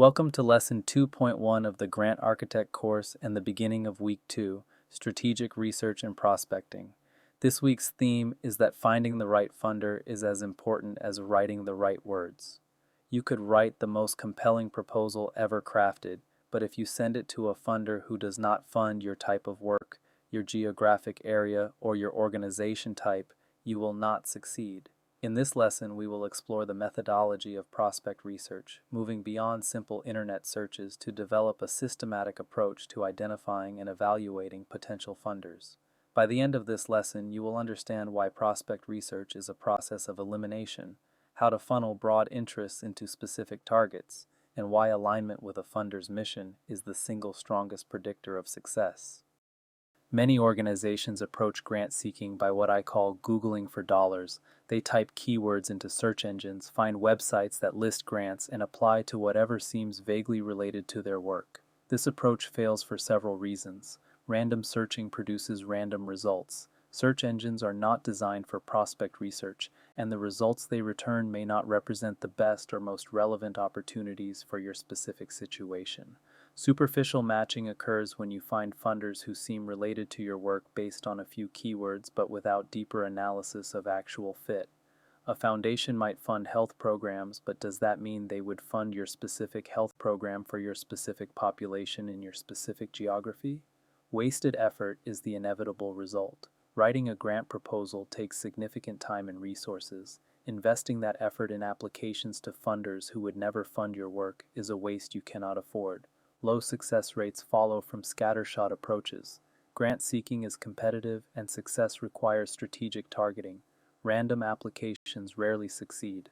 Welcome to Lesson 2.1 of the Grant Architect course and the beginning of Week 2, Strategic Research and Prospecting. This week's theme is that finding the right funder is as important as writing the right words. You could write the most compelling proposal ever crafted, but if you send it to a funder who does not fund your type of work, your geographic area, or your organization type, you will not succeed. In this lesson, we will explore the methodology of prospect research, moving beyond simple internet searches to develop a systematic approach to identifying and evaluating potential funders. By the end of this lesson, you will understand why prospect research is a process of elimination, how to funnel broad interests into specific targets, and why alignment with a funder's mission is the single strongest predictor of success. Many organizations approach grant seeking by what I call Googling for dollars. They type keywords into search engines, find websites that list grants, and apply to whatever seems vaguely related to their work. This approach fails for several reasons. Random searching produces random results. Search engines are not designed for prospect research, and the results they return may not represent the best or most relevant opportunities for your specific situation. Superficial matching occurs when you find funders who seem related to your work based on a few keywords but without deeper analysis of actual fit. A foundation might fund health programs, but does that mean they would fund your specific health program for your specific population in your specific geography? Wasted effort is the inevitable result. Writing a grant proposal takes significant time and resources. Investing that effort in applications to funders who would never fund your work is a waste you cannot afford. Low success rates follow from scattershot approaches. Grant seeking is competitive, and success requires strategic targeting. Random applications rarely succeed.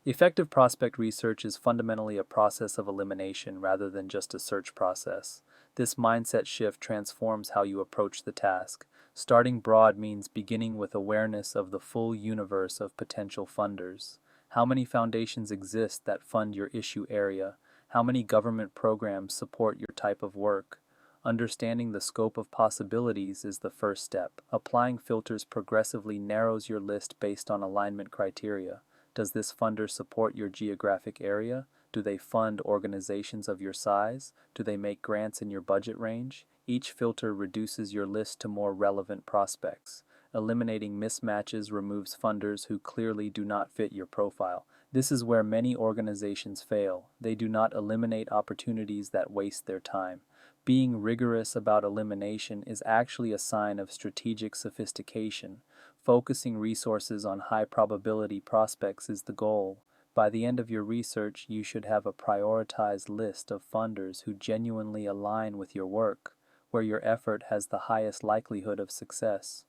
Effective prospect research is fundamentally a process of elimination rather than just a search process. This mindset shift transforms how you approach the task. Starting broad means beginning with awareness of the full universe of potential funders. How many foundations exist that fund your issue area? How many government programs support your type of work? Understanding the scope of possibilities is the first step. Applying filters progressively narrows your list based on alignment criteria. Does this funder support your geographic area? Do they fund organizations of your size? Do they make grants in your budget range? Each filter reduces your list to more relevant prospects. Eliminating mismatches removes funders who clearly do not fit your profile. This is where many organizations fail. They do not eliminate opportunities that waste their time. Being rigorous about elimination is actually a sign of strategic sophistication. Focusing resources on high-probability prospects is the goal. By the end of your research, you should have a prioritized list of funders who genuinely align with your work, where your effort has the highest likelihood of success.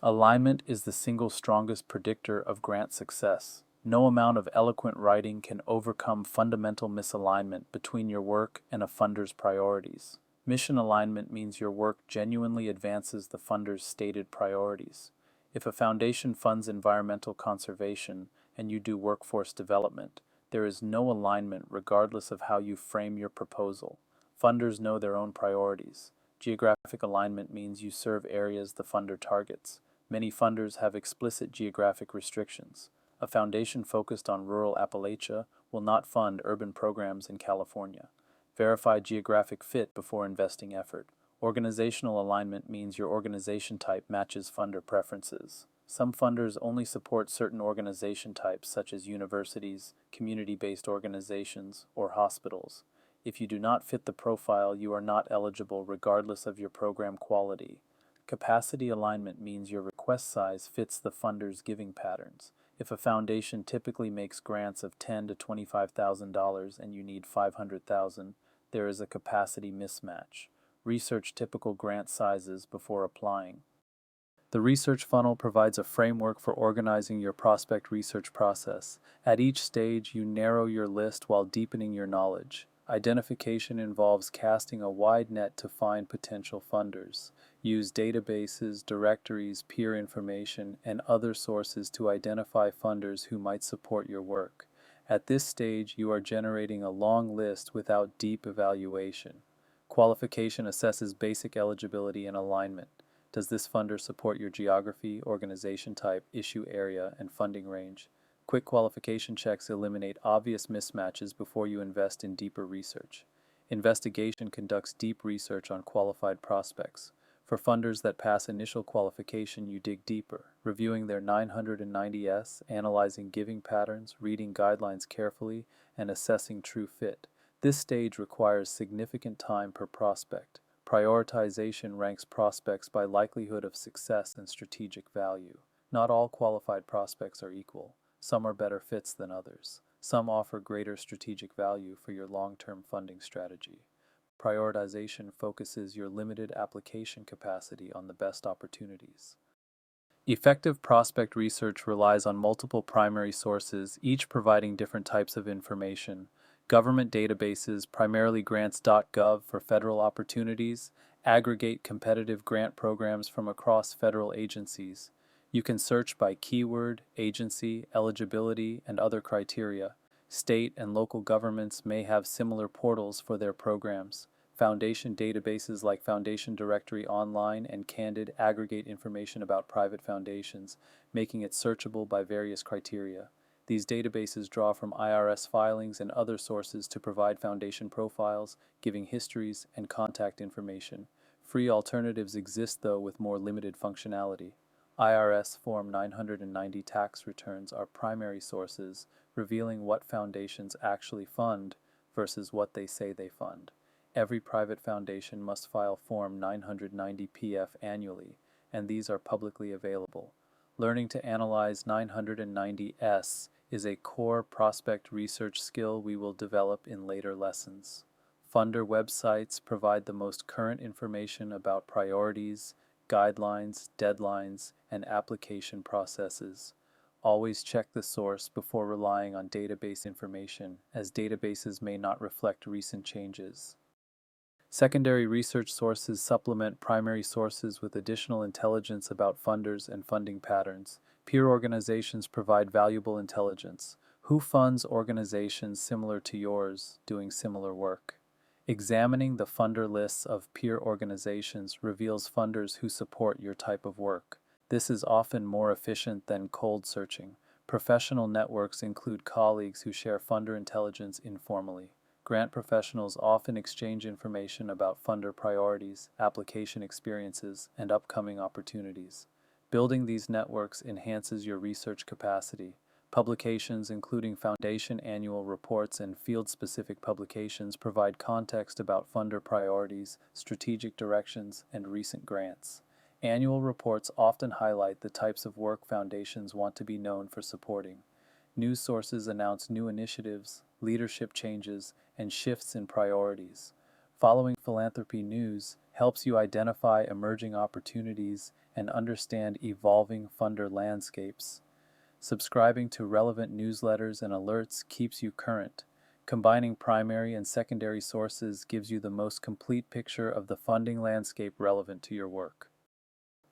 Alignment is the single strongest predictor of grant success. No amount of eloquent writing can overcome fundamental misalignment between your work and a funder's priorities. Mission alignment means your work genuinely advances the funder's stated priorities. If a foundation funds environmental conservation and you do workforce development, there is no alignment regardless of how you frame your proposal. Funders know their own priorities. Geographic alignment means you serve areas the funder targets. Many funders have explicit geographic restrictions. A foundation focused on rural Appalachia will not fund urban programs in California. Verify geographic fit before investing effort. Organizational alignment means your organization type matches funder preferences. Some funders only support certain organization types such as universities, community-based organizations, or hospitals. If you do not fit the profile, you are not eligible regardless of your program quality. Capacity alignment means your request size fits the funder's giving patterns. If a foundation typically makes grants of $10,000 to $25,000 and you need $500,000, there is a capacity mismatch. Research typical grant sizes before applying. The research funnel provides a framework for organizing your prospect research process. At each stage, you narrow your list while deepening your knowledge. Identification involves casting a wide net to find potential funders. Use databases, directories, peer information, and other sources to identify funders who might support your work. At this stage, you are generating a long list without deep evaluation. Qualification assesses basic eligibility and alignment. Does this funder support your geography, organization type, issue area, and funding range? Quick qualification checks eliminate obvious mismatches before you invest in deeper research. Investigation conducts deep research on qualified prospects. For funders that pass initial qualification, you dig deeper, reviewing their 990S, analyzing giving patterns, reading guidelines carefully, and assessing true fit. This stage requires significant time per prospect. Prioritization ranks prospects by likelihood of success and strategic value. Not all qualified prospects are equal. Some are better fits than others. Some offer greater strategic value for your long-term funding strategy. Prioritization focuses your limited application capacity on the best opportunities. Effective prospect research relies on multiple primary sources, each providing different types of information. Government databases, primarily grants.gov for federal opportunities, aggregate competitive grant programs from across federal agencies. You can search by keyword, agency, eligibility, and other criteria. State and local governments may have similar portals for their programs. Foundation databases like Foundation Directory Online and Candid aggregate information about private foundations, making it searchable by various criteria. These databases draw from IRS filings and other sources to provide foundation profiles, giving histories, and contact information. Free alternatives exist, though, with more limited functionality. IRS Form 990 tax returns are primary sources, revealing what foundations actually fund versus what they say they fund. Every private foundation must file Form 990-PF annually, and these are publicly available. Learning to analyze 990S is a core prospect research skill we will develop in later lessons. Funder websites provide the most current information about priorities, guidelines, deadlines, and application processes. Always check the source before relying on database information, as databases may not reflect recent changes. Secondary research sources supplement primary sources with additional intelligence about funders and funding patterns. Peer organizations provide valuable intelligence. Who funds organizations similar to yours doing similar work? Examining the funder lists of peer organizations reveals funders who support your type of work. This is often more efficient than cold searching. Professional networks include colleagues who share funder intelligence informally. Grant professionals often exchange information about funder priorities, application experiences, and upcoming opportunities. Building these networks enhances your research capacity. Publications, including foundation annual reports and field-specific publications, provide context about funder priorities, strategic directions, and recent grants. Annual reports often highlight the types of work foundations want to be known for supporting. News sources announce new initiatives, leadership changes, and shifts in priorities. Following philanthropy news helps you identify emerging opportunities and understand evolving funder landscapes. Subscribing to relevant newsletters and alerts keeps you current. Combining primary and secondary sources gives you the most complete picture of the funding landscape relevant to your work.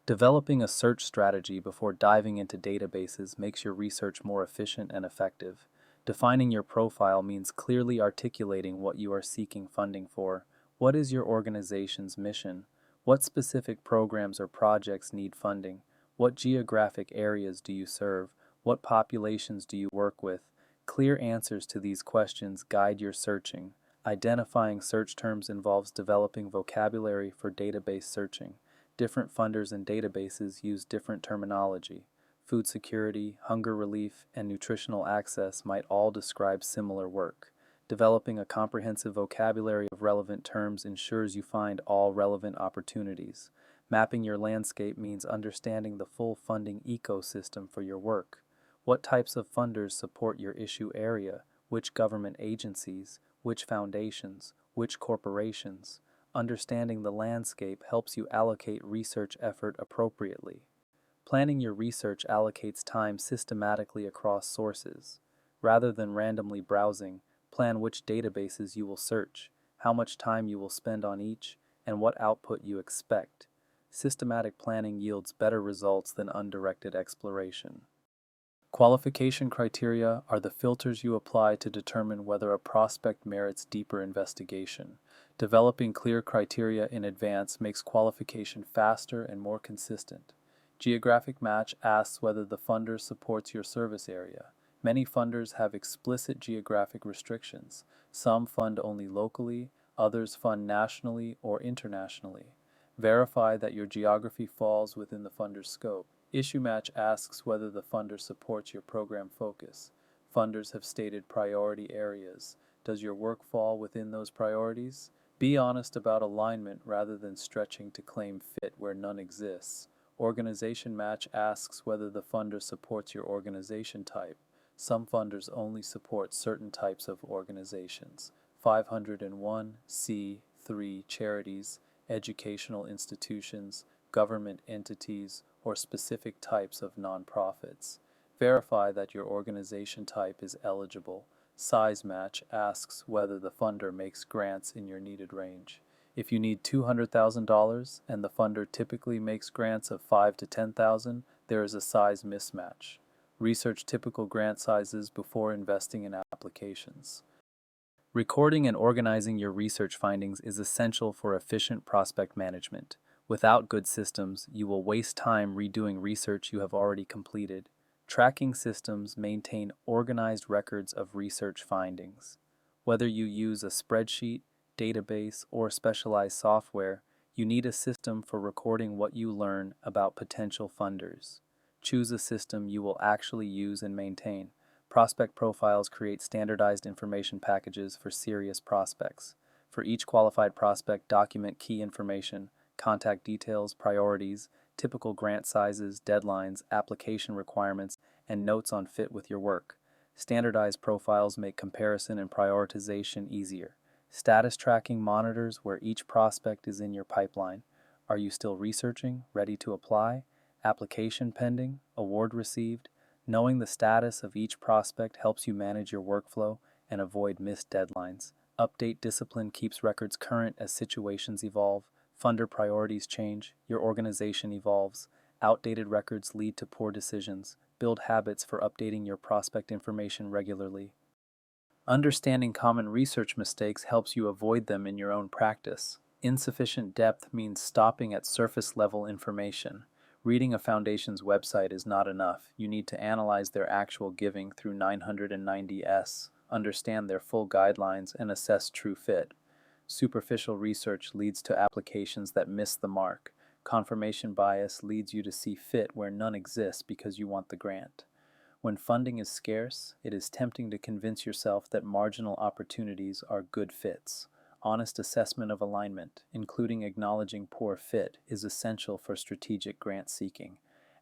Developing a search strategy before diving into databases makes your research more efficient and effective. Defining your profile means clearly articulating what you are seeking funding for. What is your organization's mission? What specific programs or projects need funding? What geographic areas do you serve? What populations do you work with? Clear answers to these questions guide your searching. Identifying search terms involves developing vocabulary for database searching. Different funders and databases use different terminology. Food security, hunger relief, and nutritional access might all describe similar work. Developing a comprehensive vocabulary of relevant terms ensures you find all relevant opportunities. Mapping your landscape means understanding the full funding ecosystem for your work. What types of funders support your issue area? Which government agencies? Which foundations? Which corporations? Understanding the landscape helps you allocate research effort appropriately. Planning your research allocates time systematically across sources. Rather than randomly browsing, plan which databases you will search, how much time you will spend on each, and what output you expect. Systematic planning yields better results than undirected exploration. Qualification criteria are the filters you apply to determine whether a prospect merits deeper investigation. Developing clear criteria in advance makes qualification faster and more consistent. Geographic match asks whether the funder supports your service area. Many funders have explicit geographic restrictions. Some fund only locally, others fund nationally or internationally. Verify that your geography falls within the funder's scope. Issue Match asks whether the funder supports your program focus. Funders have stated priority areas. Does your work fall within those priorities? Be honest about alignment rather than stretching to claim fit where none exists. Organization Match asks whether the funder supports your organization type. Some funders only support certain types of organizations. 501(c)(3) charities, educational institutions, government entities, or specific types of nonprofits. Verify that your organization type is eligible. Size Match asks whether the funder makes grants in your needed range. If you need $200,000 and the funder typically makes grants of $5,000 to $10,000, there is a size mismatch. Research typical grant sizes before investing in applications. Recording and organizing your research findings is essential for efficient prospect management. Without good systems, you will waste time redoing research you have already completed. Tracking systems maintain organized records of research findings. Whether you use a spreadsheet, database, or specialized software, you need a system for recording what you learn about potential funders. Choose a system you will actually use and maintain. Prospect profiles create standardized information packages for serious prospects. For each qualified prospect, document key information, contact details, priorities, typical grant sizes, deadlines, application requirements, and notes on fit with your work. Standardized profiles make comparison and prioritization easier. Status tracking monitors where each prospect is in your pipeline. Are you still researching, ready to apply? Application pending, award received? Knowing the status of each prospect helps you manage your workflow and avoid missed deadlines. Update discipline keeps records current as situations evolve. Funder priorities change, your organization evolves. Outdated records lead to poor decisions. Build habits for updating your prospect information regularly. Understanding common research mistakes helps you avoid them in your own practice. Insufficient depth means stopping at surface level information. Reading a foundation's website is not enough. You need to analyze their actual giving through 990S, understand their full guidelines, and assess true fit. Superficial research leads to applications that miss the mark. Confirmation bias leads you to see fit where none exists because you want the grant. When funding is scarce, it is tempting to convince yourself that marginal opportunities are good fits. Honest assessment of alignment, including acknowledging poor fit, is essential for strategic grant seeking.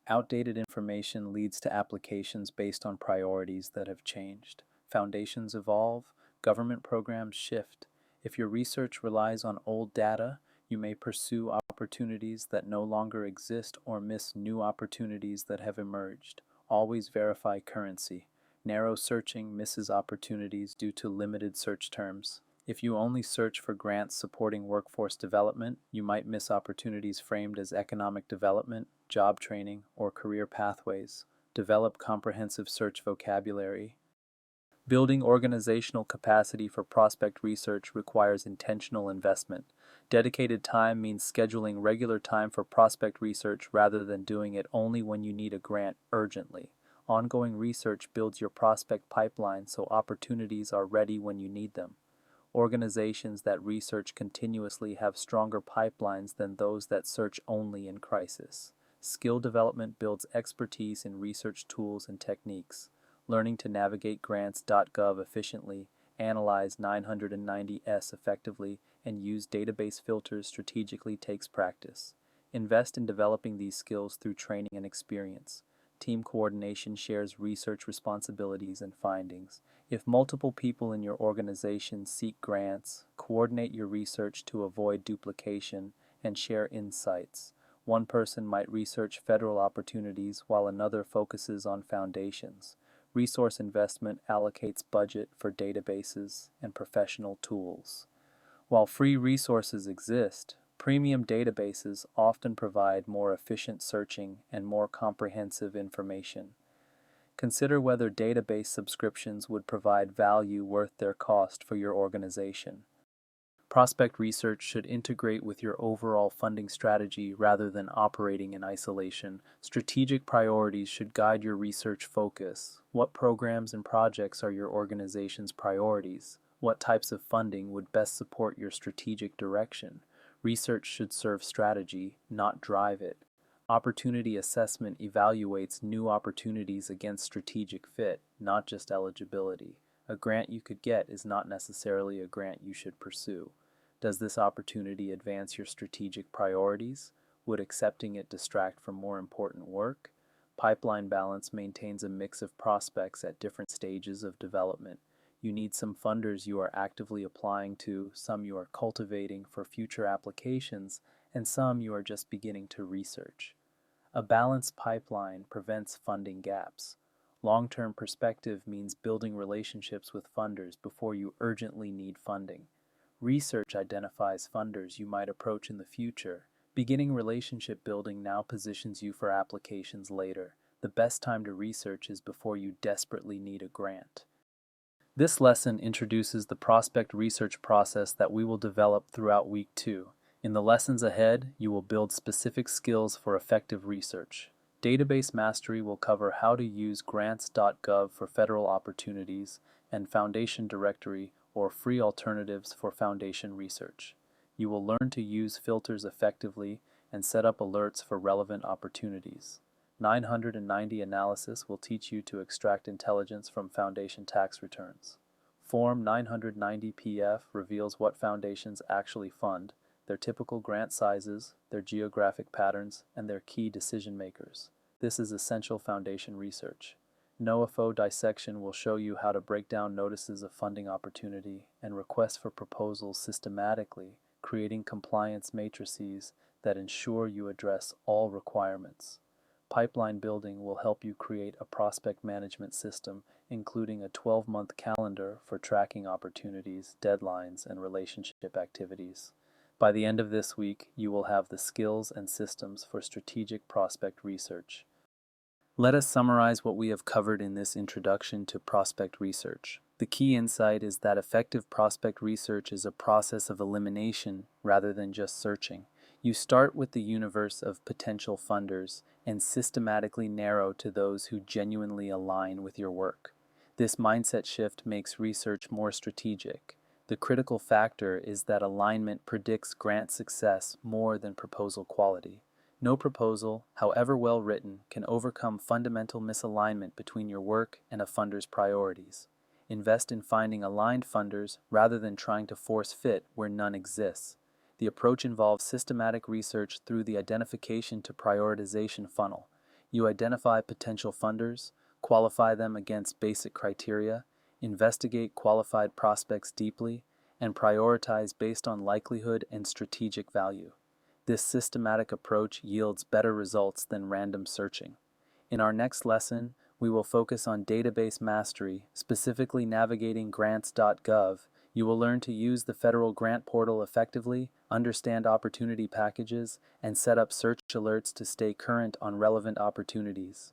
Outdated information leads to applications based on priorities that have changed. Foundations evolve, government programs shift. If your research relies on old data, you may pursue opportunities that no longer exist or miss new opportunities that have emerged. Always verify currency. Narrow searching misses opportunities due to limited search terms. If you only search for grants supporting workforce development, you might miss opportunities framed as economic development, job training, or career pathways. Develop comprehensive search vocabulary. Building organizational capacity for prospect research requires intentional investment. Dedicated time means scheduling regular time for prospect research rather than doing it only when you need a grant urgently. Ongoing research builds your prospect pipeline so opportunities are ready when you need them. Organizations that research continuously have stronger pipelines than those that search only in crisis. Skill development builds expertise in research tools and techniques. Learning to navigate grants.gov efficiently, analyze 990S effectively, and use database filters strategically takes practice. Invest in developing these skills through training and experience. Team coordination shares research responsibilities and findings. If multiple people in your organization seek grants, coordinate your research to avoid duplication and share insights. One person might research federal opportunities while another focuses on foundations. Resource investment allocates budget for databases and professional tools. While free resources exist, premium databases often provide more efficient searching and more comprehensive information. Consider whether database subscriptions would provide value worth their cost for your organization. Prospect research should integrate with your overall funding strategy rather than operating in isolation. Strategic priorities should guide your research focus. What programs and projects are your organization's priorities? What types of funding would best support your strategic direction? Research should serve strategy, not drive it. Opportunity assessment evaluates new opportunities against strategic fit, not just eligibility. A grant you could get is not necessarily a grant you should pursue. Does this opportunity advance your strategic priorities? Would accepting it distract from more important work? Pipeline balance maintains a mix of prospects at different stages of development. You need some funders you are actively applying to, some you are cultivating for future applications, and some you are just beginning to research. A balanced pipeline prevents funding gaps. Long-term perspective means building relationships with funders before you urgently need funding. Research identifies funders you might approach in the future. Beginning relationship building now positions you for applications later. The best time to research is before you desperately need a grant. This lesson introduces the prospect research process that we will develop throughout week 2. In the lessons ahead, you will build specific skills for effective research. Database mastery will cover how to use grants.gov for federal opportunities and Foundation Directory or free alternatives for foundation research. You will learn to use filters effectively and set up alerts for relevant opportunities. 990 analysis will teach you to extract intelligence from foundation tax returns. Form 990 PF reveals what foundations actually fund, their typical grant sizes, their geographic patterns, and their key decision makers. This is essential foundation research. NOAFO dissection will show you how to break down notices of funding opportunity and requests for proposals systematically, creating compliance matrices that ensure you address all requirements. Pipeline building will help you create a prospect management system, including a 12-month calendar for tracking opportunities, deadlines, and relationship activities. By the end of this week, you will have the skills and systems for strategic prospect research. Let us summarize what we have covered in this introduction to prospect research. The key insight is that effective prospect research is a process of elimination rather than just searching. You start with the universe of potential funders and systematically narrow to those who genuinely align with your work. This mindset shift makes research more strategic. The critical factor is that alignment predicts grant success more than proposal quality. No proposal, however well written, can overcome fundamental misalignment between your work and a funder's priorities. Invest in finding aligned funders rather than trying to force fit where none exists. The approach involves systematic research through the identification to prioritization funnel. You identify potential funders, qualify them against basic criteria, investigate qualified prospects deeply, and prioritize based on likelihood and strategic value. This systematic approach yields better results than random searching. In our next lesson, we will focus on database mastery, specifically navigating grants.gov. You will learn to use the federal grant portal effectively, understand opportunity packages, and set up search alerts to stay current on relevant opportunities.